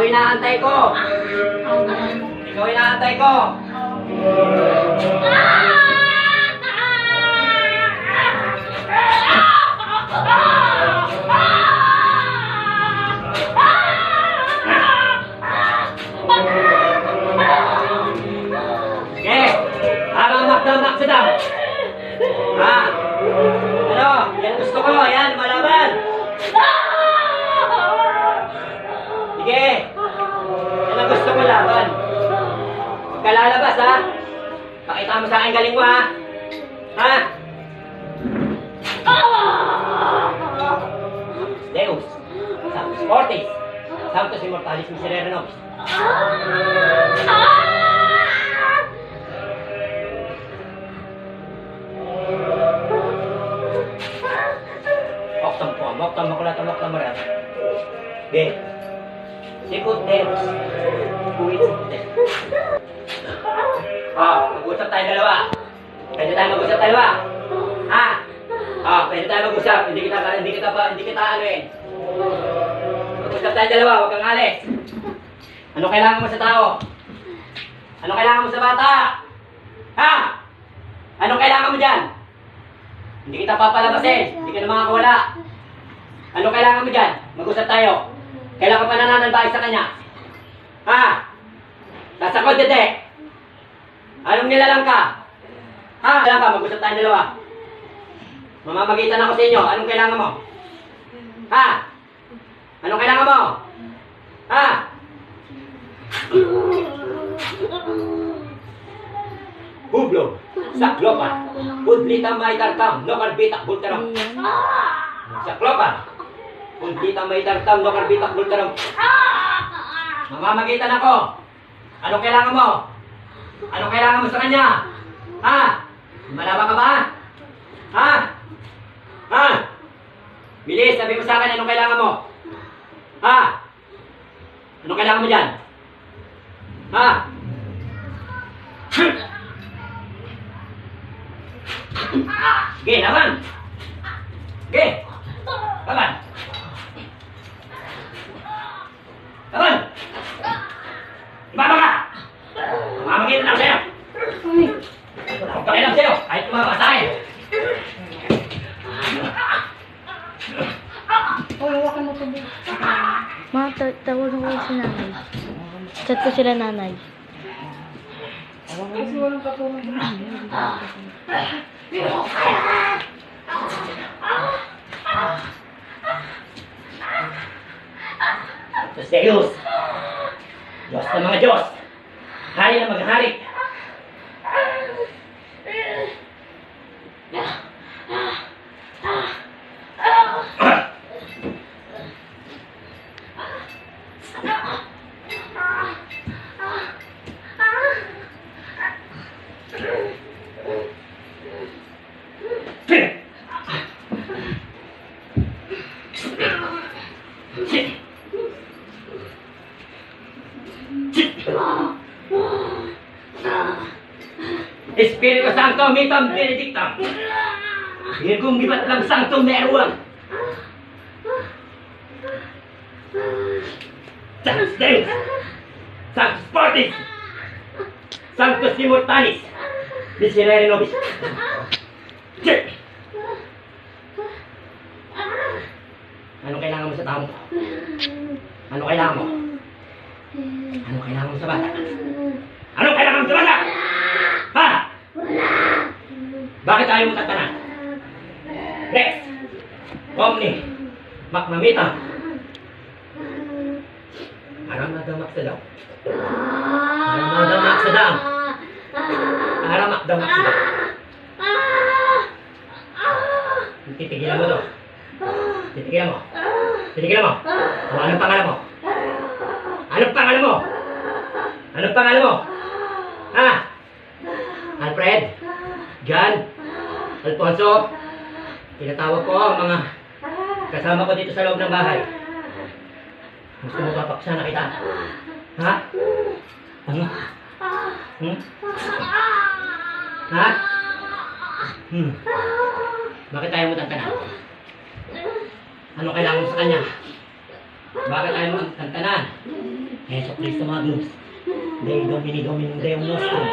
inaantay ko. Ikaw inaantay ko. Okay. Damak sa dam. Ha? Ano? Yan gusto ko. Yan, malaban. Sige. Yan ang gusto ko, laban. Huwag ka lalabas, ha? Pakita mo sa akin galing mo, ha? Ha? Deus. Sanctus Fortis. Sanctus Immortalis Miserere Nobis. Moktam makulata moktam marat. Okay. Sikut Deus. Kuwit. Mag-usap tayo dalawa. Pwede tayo mag-usap dalawa. Ha? Pwede tayo mag-usap. Hindi kita ano eh. Mag-usap tayo dalawa, huwag kang alis. Ano kailangan mo sa tao? Ano kailangan mo sa bata? Ha? Ano kailangan mo dyan? Hindi kita papalabasin. Hindi ka na makakawala. Ano kailangan mo dyan? Mag-usap tayo. Kailangan pa nananalbahay sa kanya. Ha? Sasakot, dede. Anong nilalang ka? Ha? Kailangan ka, mag-usap tayo dalawa. Mamamagitan ako sa inyo. Anong kailangan mo? Ha? Anong kailangan mo? Ha? Hublo, saklopa, budlita may tartam, lokal bitak bultaram. Saklopa, budlita may tartam, lokal bitak bultaram. Mamamagitan ako. Anong kailangan mo? Anong kailangan mo sa kanya? Ha? Malaba ka ba? Ha? Ha? Bilis, sabi mo sa akin anong kailangan mo? Ha? Anong kailangan mo dyan? Ha? Ge, laban! Ge! Laban! Laban! Ibaba ka! Mamamagitan lang sa'yo! Huwag ka lang sa'yo! Kahit tumaba sa akin! Hawakan mo ito. Tawag ko si nanay. Chat ko sila nanay. Kasi walang katulong. Sa Deus! Diyos ng mga Diyos! Hari na maghari! Espiritu Santo mitam benedictam. Virgum gibat lang sanctum meruam. Sanctus Deus. Sanctus Fortis. Sanctus Immortalis. Miserere Nobis. Ano kailangan mo sa tao? Ano kailangan mo? Ano kailangan mo sa bata? Ano kailangan mo sa bata? Ha? Bakit ayaw mo tatanan? Rex! Omni! Makmamita! Aramadamak sa daw. Aramadamak sa daw. Aramakdamak sa daw. Titigilan mo to. Titigilan mo. Titigilan mo. O, anong pangalan mo? Anong pangalan mo? Anong pangalan mo? Ha? Alfred? John? Alfonso? Tinatawag ko ang mga kasama ko dito sa loob ng bahay. Gusto mo papaksa na kita? Ha? Ano? Ha? Bakit ayaw mo tantanan? Ano kailangan mo sa kanya? Bakit ayaw mo tantanan? Jesu Cristo Magnus. Dei Domini Dominum Deum Nostrum.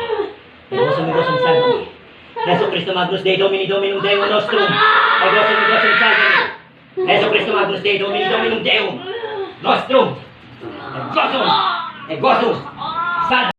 Egosum egosum salvami. Jesu Cristo Magnus Dei Domini Dominum Deum Nostrum. Egosum egosum salvami. Jesu Cristo Magnus Dei Domini Dominum Deum Nostrum. Egosum egosum salvami.